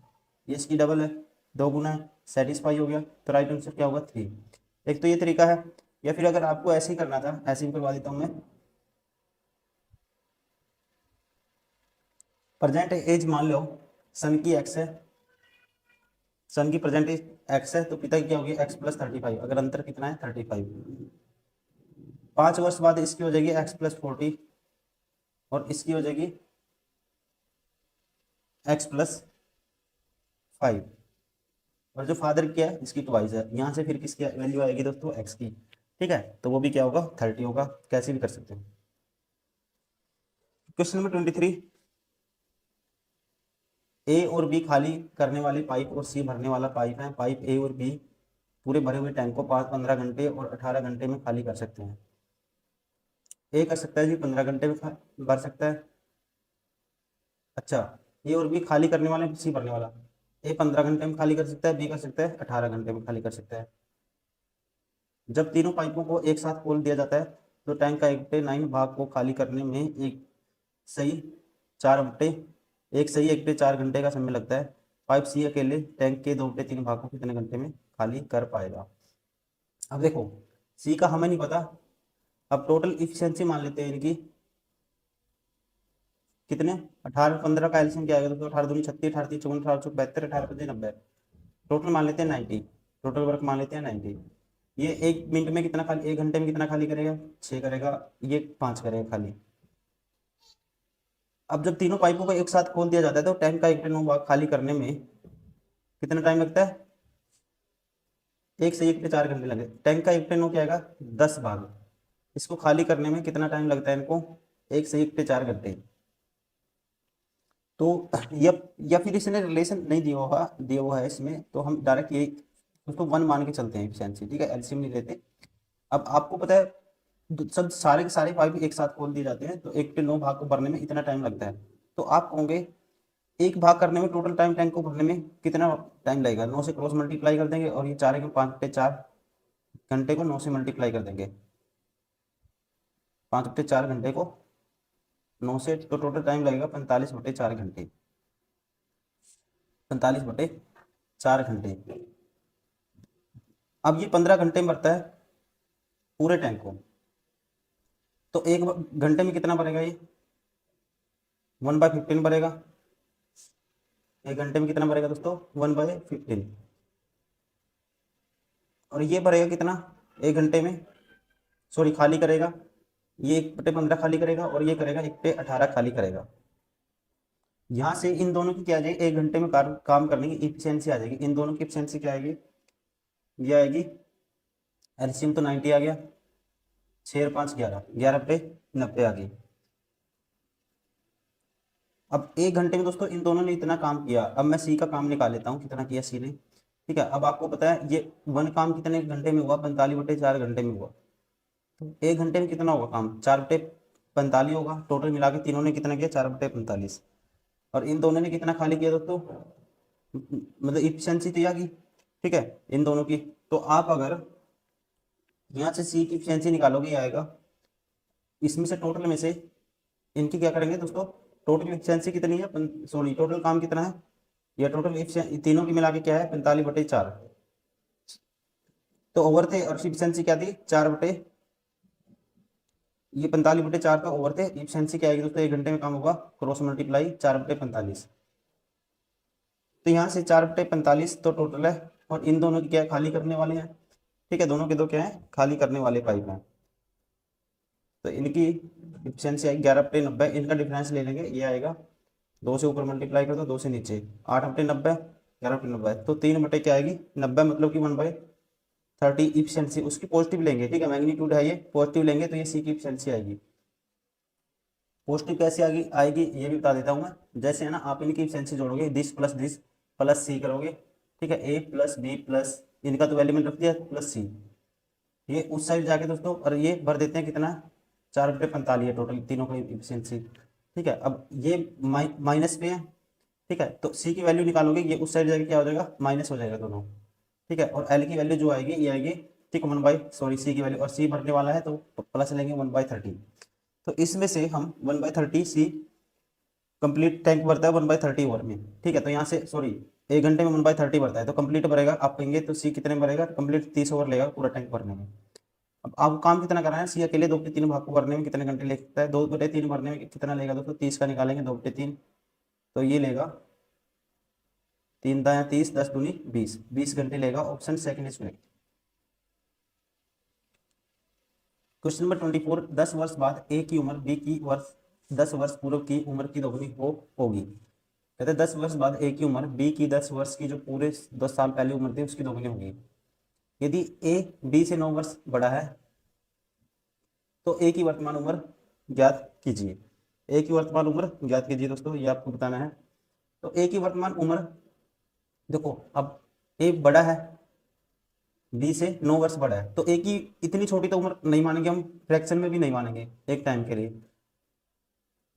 ये इसकी डबल है, 2 गुना है, सेटिस्फाई हो गया, तो राइट आंसर क्या होगा 3। एक तो ये तरीका है, या फिर अगर आपको ऐसे ही करना था, ऐसे ही करवा देता हूँ मैं। प्रेजेंट एज मान लो सन की एक्स है, सन की प्रेजेंट एज एक्स है, तो पिता की क्या होगी एक्स प्लस 35, अगर अंतर कितना है 35। 5 वर्ष बाद इसकी हो जाएगी एक्स प्लस 40 और इसकी हो जाएगी एक्स प्लस 5, और जो फादर की है इसकी ट्वाइस है, यहाँ से फिर किसकी वैल्यू आएगी दोस्तों एक्स की, ठीक है, तो वो भी क्या होगा 30 होगा, कैसे भी कर सकते हैं। क्वेश्चन नंबर 23, ए और बी खाली करने वाले पाइप और सी भरने वाला पाइप है, पाइप ए और बी पूरे भरे हुए टैंक को 15 घंटे और 18 घंटे में खाली कर सकते हैं। ए कर सकता है जी 15 घंटे में भर सकता है, अच्छा, ए और बी खाली करने वाले, सी भरने वाला, ए 15 घंटे में खाली कर सकता है, बी कर सकता है 18 घंटे में खाली कर सकता है। जब तीनों पाइपों को एक साथ खोल दिया जाता है तो टैंक का 1/9 भाग को खाली करने में सही 4 एक सही 1/4 घंटे का समय लगता है। पाइप सी अकेले टैंक के 2/3 भाग को कितने घंटे में खाली कर पाएगा। अब देखो सी का हमें नहीं पता, अब टोटल इफिशियंसी मान लेते हैं इनकी, कितने 18 15 का एलसीएम क्या आएगा दोस्तों, 18 दूनी 36, 18 तीन 54, 18 72, 18 5 90, टोटल मान लेते हैं 90, टोटल वर्क मान लेते हैं 90। ये 1 मिनट में कितना खाली, 1 घंटे में कितना खाली करेगा 6 करेगा, ये 5 करेगा खाली। अब जब तीनों पाइपों को एक साथ खोल दिया जाता है तो टैंक का 1/9 भाग खाली करने में कितना टाइम लगता है, 1 से 1/4 घंटे लगे। टैंक का 1/9 क्या आएगा 10 भाग, इसको खाली करने में कितना टाइम लगता है इनको, 1 से 1/4 घंटे। तो या फिर इसने रिलेशन नहीं दिया हुआ है इसमें, तो हम डायरेक्ट ये उसको 1 मान के चलते हैं एफिशिएंसी, ठीक है, एलसीएम नहीं लेते। अब आपको पता है सब सारे के सारे पाइप एक साथ खोल दिए जाते हैं तो 1/9 भाग को भरने में इतना टाइम लगता है, तो आप कहोगे एक भाग करने में टोटल टाइम टैंक को भरने में कितना टाइम लगेगा, 9 से क्रॉस मल्टीप्लाई कर देंगे और ये 4 के 5/4 घंटे को 9 से मल्टीप्लाई कर देंगे, 5/4 घंटे को 9 से, तो टोटल टाइम लगेगा 45/4 घंटे, 45/4 घंटे। अब ये 15 घंटे में भरता है पूरे टैंक को, तो 1 घंटे में कितना भरेगा ये 1/15 भरेगा, 1 घंटे में कितना भरेगा दोस्तों 1/15, और ये भरेगा कितना 1 घंटे में, सॉरी खाली करेगा, ये 1/15 खाली करेगा और ये करेगा 1/18 खाली करेगा। यहाँ से इन दोनों की क्या आ जाएगी, 1 घंटे में काम करने की इफिशियंसी आ जाएगी, इन दोनों की इफिशियंसी क्या आएगी, ये आएगी एलसीएम तो 90 आ गया, 6 और 5 11, 11/90 आ गई। अब 1 घंटे में दोस्तों इन दोनों ने इतना काम किया, अब मैं सी का काम निकाल लेता हूँ कितना किया सी ने, ठीक है। अब आपको पता है ये 1 काम कितने घंटे में हुआ, 45/4 घंटे में हुआ, तो 1 घंटे में कितना होगा काम 4/45 होगा, टोटल मिला के तीनों ने कितना किया 4/45, और इन दोनों ने कितना खाली किया दोस्तों, मतलब इफिशियंसी तो की, ठीक है इन दोनों की। तो आप अगर यहाँ से सी की इफिशियंसी निकालोगे ये आएगा, इसमें से टोटल में से इनकी क्या करेंगे दोस्तों, टोटल इफिशियंसी कितनी है, सॉरी टोटल काम कितना है, या टोटल इफिशियंसी तीनों की मिला के क्या है 45/4, तो ओवर थे और इफिशियंसी क्या थी 4 ये 45/4 का ओवर थे, इफिशियंसी क्या आएगी दोस्तों 1 घंटे में काम होगा क्रॉस मल्टीप्लाई 4/45, तो यहाँ से 4/45 तो टोटल है, और इन दोनों की क्या है खाली करने वाले हैं, ठीक है, दोनों के दो क्या है खाली करने वाले पाइप हैं, तो इनकी इफिशियंसी आएगी 11/90, इनका डिफरेंस ले लेंगे, ये आएगा 2 से ऊपर मल्टीप्लाई कर दो 2 से नीचे 8/90, 11/90, तो 3 क्या आएगी 90, मतलब कि 1/30 इफिशियंसी उसकी पॉजिटिव लेंगे, ठीक है, मैग्नीट्यूड है ये पॉजिटिव लेंगे तो ये सी की इफिशियंसी आएगी। पॉजिटिव कैसे आएगी आएगी ये भी बता देता हूँ मैं। जैसे है ना, आप इनकी एफिशिएंसी जोड़ोगे, दिस प्लस सी करोगे, ठीक है, ए प्लस बी प्लस, इनका तो वैल्यू मैंने रख दिया प्लस सी, ये उस साइड जाके दोस्तों, और ये भर देते हैं कितना, 4/45 है टोटल तीनों की एफिशिएंसी। ठीक है, अब ये माइनस पे है, ठीक है, तो सी की वैल्यू निकालोगे, ये उस साइड जाके क्या हो जाएगा, माइनस हो जाएगा दोनों। ठीक है, और एल की वैल्यू जो आएगी ये आएगी, ठीक, सी की वैल्यू, और सी भरने वाला है तो प्लस लेंगे 1/30। तो इसमें से हम 1/30 सी कंप्लीट टैंक भरता है 1/30 ओवर में। ठीक है, तो यहाँ से सॉरी 1 घंटे में 1/30 भरता है, तो कंप्लीट भरेगा आप कहेंगे तो सी कितने में भरेगा, कंप्लीट 30 ओवर लेगा पूरा टैंक भरने में। अब आपको काम कितना करना है, सी अकेले 2/3 भाग को भरने में कितने घंटे लगता है, 2/3 भरने में कितना लेगा दोस्तों, 30 का निकालेंगे 2/3, तो ये लेगा 3 दाया 30, 10 दूनी 20, 20 घंटे लेगा। Option second is correct. Question number 24, 10 वर्ष बाद ए की उम्र बी की वर्ष 10 वर्ष पूर्व की उम्र की दोगुनी होगी। कहते हैं 10 वर्ष बाद ए की उम्र बी की 10 वर्ष की जो पूरे 10 साल पहले उम्र थी उसकी दोगुनी होगी। यदि ए बी से 9 वर्ष बड़ा है तो ए की वर्तमान उम्र ज्ञात कीजिए। ए की वर्तमान उम्र ज्ञात कीजिए दोस्तों, ये आपको बताना है। तो ए की वर्तमान उम्र देखो, अब ए बड़ा है, बी से 9 वर्ष बड़ा है, तो ए की इतनी छोटी तो उम्र नहीं मानेंगे हम, फ्रैक्शन में भी नहीं मानेंगे एक टाइम के लिए।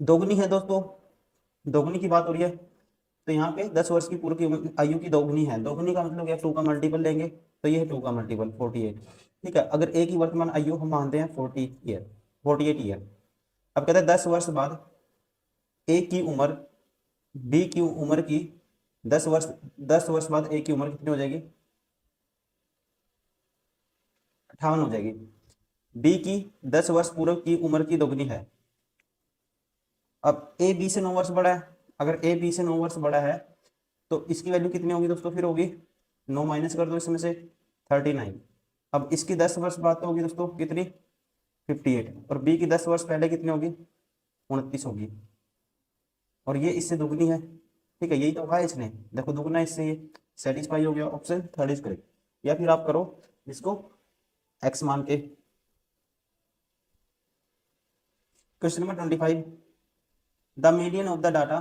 दोगुनी है दोस्तों, दोगुनी की बात हो रही है, तो यहाँ पे 10 वर्ष की पूर्व की आयु की दोगुनी है। दोगुनी का मतलब क्या, 2 का मल्टीपल लेंगे, तो ये है 2 का मल्टीपल 48। ठीक है, अगर ए की वर्तमान आयु हम मानते हैं 48 ईयर। अब कहते हैं 10 वर्ष बाद ए की उम्र बी की उम्र की 10 वर्ष बाद ए की उम्र कितनी हो जाएगी, 58 हो जाएगी। बी की 10 वर्ष पूर्व की उम्र की दोगुनी है। अब ए बी से 9 वर्ष बड़ा है, अगर ए बी से 9 वर्ष बड़ा है तो इसकी वैल्यू कितनी होगी दोस्तों, फिर होगी 9 माइनस कर दो इसमें से 39। अब इसकी 10 वर्ष बाद तो होगी दोस्तों कितनी, 58, और बी की 10 वर्ष पहले कितनी होगी, 29 होगी, और ये इससे दुगनी है। ठीक है, यही तो कहा इसने, देखो दुगना इससे, ये सेटिस्फाई हो गया, ऑप्शन थर्ड इज करेक्ट। या फिर आप करो इसको एक्स मान के। Question number 25, the median of the data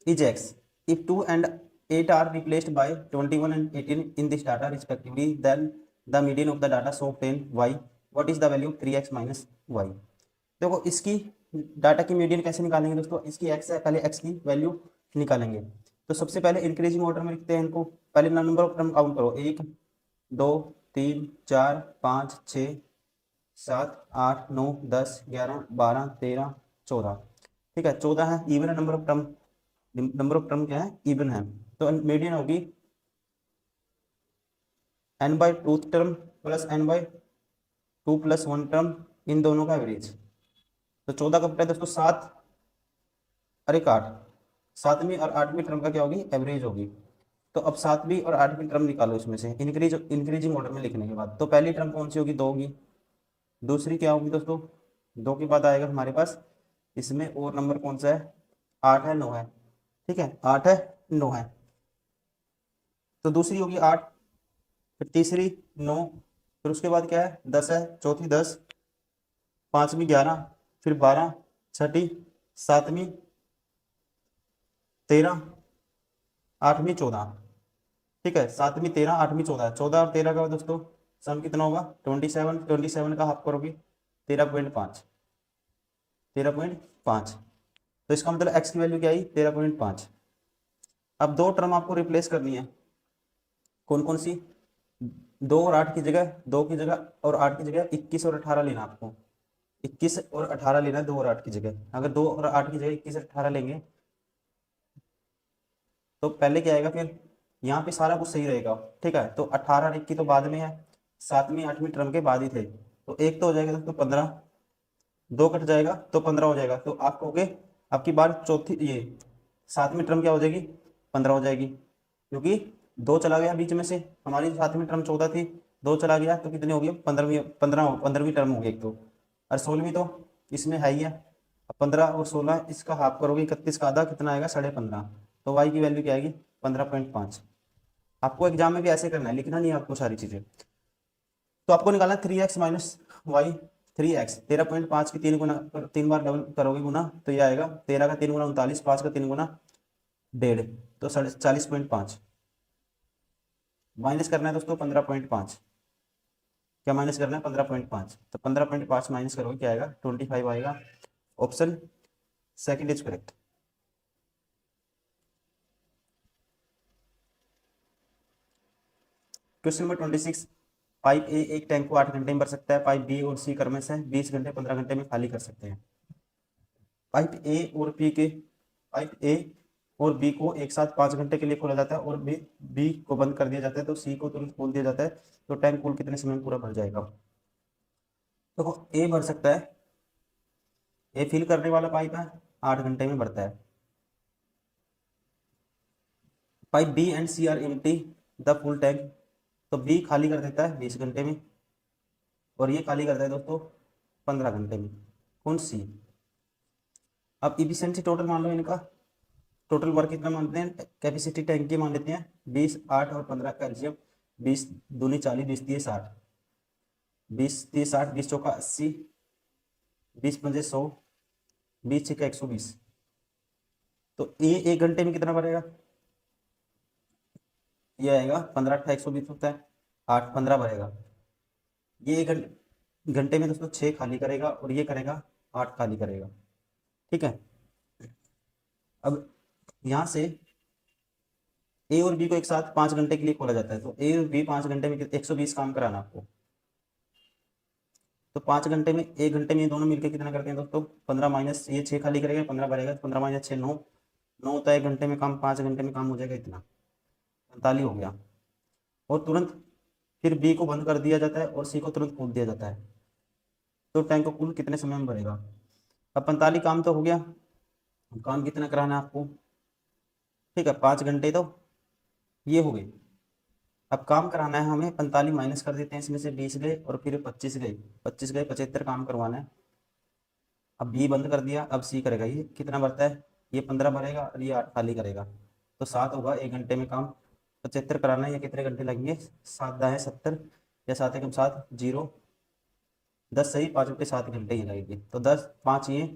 is x if 2 and 8 are replaced by 21 and 18 in this data respectively, then the median of the data show 10 y, what is the value of 3x minus y। देखो इसकी data की median कैसे निकालेंगे दोस्तों, इसकी x है, पहले x की वैल्यू निकालेंगे। तो सबसे पहले इंक्रीजिंग ऑर्डर में लिखते हैं इनको, पहले नंबर ऑफ टर्म काउंट करो, 1 2 3 4 5 6 7 8 9 10 11 12 13 14। ठीक है, 14 है, इवन है number of term, number of term क्या है, इवन है, तो मीडियन होगी n/2 term plus n/2 + 1 term, इन दोनों का एवरेज। तो 14 का बटा दोस्तों 7 और 1 8, 7वीं और 8वीं टर्म का क्या होगी, एवरेज होगी। तो अब 7वीं और 8वीं टर्म निकालो इसमें से, इंक्रीजिंग ऑर्डर में लिखने के बाद। तो पहली टर्म कौन सी होगी, 2 होगी, दूसरी क्या होगी दोस्तों, 2 के बाद आएगा हमारे पास इसमें और नंबर कौन सा है, 8 है 9 है। ठीक है, 8 है 9 है, तो दूसरी होगी 8, फिर तीसरी 9, फिर उसके बाद क्या है 10 है, चौथी 10, पांचवी 11, फिर 12, छठी 7वीं 13, 8वीं 14। ठीक है, 7वीं 13 8वीं 14, 14 और 13 का दोस्तों सम कितना होगा 27, 27 का हाफ करोगे 13.5, 13.5। तो इसका मतलब x की वैल्यू क्या आई 13.5। अब दो टर्म आपको रिप्लेस करनी है, कौन कौन सी, 2 और 8 की जगह, 2 की जगह और 8 की जगह 21 और 18 लेना आपको, 21 और 18 लेना है 2 और 8 की जगह। अगर 2 और 8 की जगह 21 और 18 लेंगे तो पहले क्या आएगा, फिर यहाँ पे सारा कुछ सही रहेगा। ठीक है, तो 18 और 21 तो बाद में है, 7वीं 8वीं टर्म के बाद ही थे, तो एक तो हो जाएगा दोस्तों 15, 2 कट जाएगा तो 15 हो जाएगा। तो आप कहोगे आपकी बार चौथी ये 7वीं टर्म क्या हो जाएगी, 15 हो जाएगी, क्योंकि 2 चला गया बीच में से, हमारी 7वीं टर्म 14 थी, 2 चला गया तो कितनी होगी 15वीं टर्म होगी एक तो, और 16वीं तो इसमें है ही है। 15 और 16 इसका हाफ करोगे 31 का आधा कितना आएगा 15.5, तो y की वैल्यू क्या आएगी 15.5। आपको एग्जाम में भी ऐसे करना है, लिखना नहीं है आपको सारी चीजें। तो आपको निकालना 3x - y, 3x 13.5 की 3 बार डबल करोगे गुना तो ये आएगा 13 का 3 गुना 39, 5 का 3 गुना 1.5 तो 40.5। माइनस करना है दोस्तों 15.5। क्या माइनस करना है 15.5, तो 15.5 माइनस करोगे क्या आएगा 25 आएगा। Option second is correct. Question number 26, pipe ए एक टैंक को 8 घंटे में भर सकता है, पाइप बी और सी क्रम से 20 घंटे 15 घंटे में खाली कर सकते हैं। पाइप ए और बी को एक साथ 5 घंटे के लिए खोला जाता है और बी को बंद कर दिया जाता है, तो सी को तुरंत खोल दिया जाता है, तो टैंक कुल कितने समय में पूरा भर जाएगा। तो ए भर सकता है, ए फिल करने वाला पाइप है, 8 घंटे में भरता है। Pipe B and C are empty the full tank, तो बी खाली कर देता है 20 घंटे में और ये खाली करता है दोस्तों 15 घंटे में। कौन सी। अब इफिशिएंसी टोटल मान लो, इनका टोटल वर्क कितना मानते हैं, कैपेसिटी टैंक की मान लेते हैं 20, 8 और 15 कैल्शियम, 20 दूनी 40, 20 तीस 60, 20 30 60, 20 चौका 80, 20 पंजे 100, 20 छक्का 120। तो ये 1 घंटे में कितना भरेगा, ये आएगा 15 8 120 होता है, 8 15 भरेगा। ये 1 घंटे में दोस्तों 6 खाली करेगा और ये करेगा 8 खाली करेगा। ठीक है। अब यहाँ से ए और बी को एक साथ 5 घंटे के लिए खोला जाता है, तो ए और बी 5 घंटे में 120 काम कराना आपको, तो 5 घंटे में 1 घंटे में ये दोनों मिलकर कितना करते हैं दोस्तों 15 माइनस ये 6 खाली करेगा 15 भरेगा, 15 माइनस 6 9 9 होता है 1 घंटे में काम, 5 घंटे में काम हो जाएगा इतना 45 हो गया। और तुरंत फिर बी को बंद कर दिया जाता है और सी को तुरंत खोल दिया जाता है, तो टैंक को कुल कितने समय में भरेगा। अब 45 काम तो हो गया, काम कितना कराना है आपको। ठीक है, 5 घंटे तो ये हो गई। अब काम कराना है हमें 45 माइनस कर देते हैं, इसमें से 20 गए और फिर 25 गए, 25 गए 75 काम करवाना है। अब बी बंद कर दिया, अब सी करेगा, ये कितना भरता है, ये 15 भरेगा और ये 8 खाली करेगा, तो 7 होगा 1 घंटे में काम। 75 कराना है, ये कितने घंटे लगेंगे, 7 दाएँ 70 या 7 एकम 7 0 10 सही 5 बटे 7 घंटे ही लगेंगे, तो 10 5 ये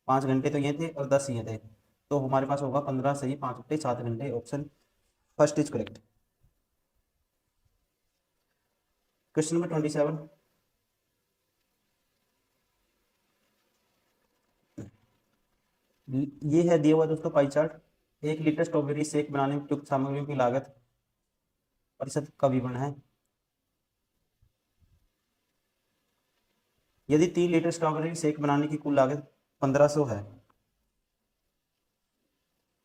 5 घंटे तो ये थे और 10 ये थे, तो हमारे पास होगा 15 सही 5 बटे 7 घंटे। Option first is correct. Question number 27, ये है दिया हुआ दोस्तों pie chart. 1 litre strawberry shake बनाने में उपयुक्त सामग्रियों की लागत प्रतिशत का विवरण है। यदि 3 लीटर स्ट्रॉबेरी शेक बनाने की कुल लागत 1500 है,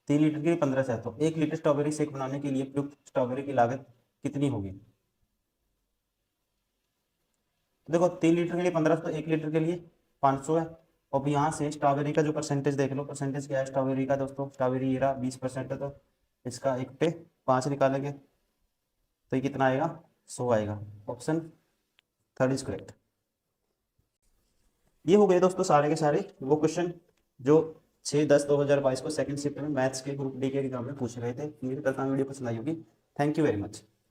3 लीटर की 1500 है, तो 1 लीटर स्ट्रॉबेरी शेक बनाने के लिए उपयुक्त स्ट्रॉबेरी की लागत कितनी होगी। तो देखो 3 लीटर के लिए 1500, तो 1 लीटर के लिए 500 है। अब यहाँ से स्ट्रॉबेरी का जो परसेंटेज देख लो, परसेंटेज क्या है स्ट्रॉबेरी का दोस्तों, स्ट्रॉबेरी ये रहा 20% है, तो इसका 1 पे 5 निकालेंगे तो ये कितना आएगा 100 आएगा। Option third is correct. ये हो गए दोस्तों सारे के सारे वो क्वेश्चन जो 6/10/2022 को सेकंड शिफ्ट में मैथ्स के ग्रुप डी के एग्जाम में पूछ रहे थे। उम्मीद करता हूँ वीडियो पसंद आई होगी। Thank you very much.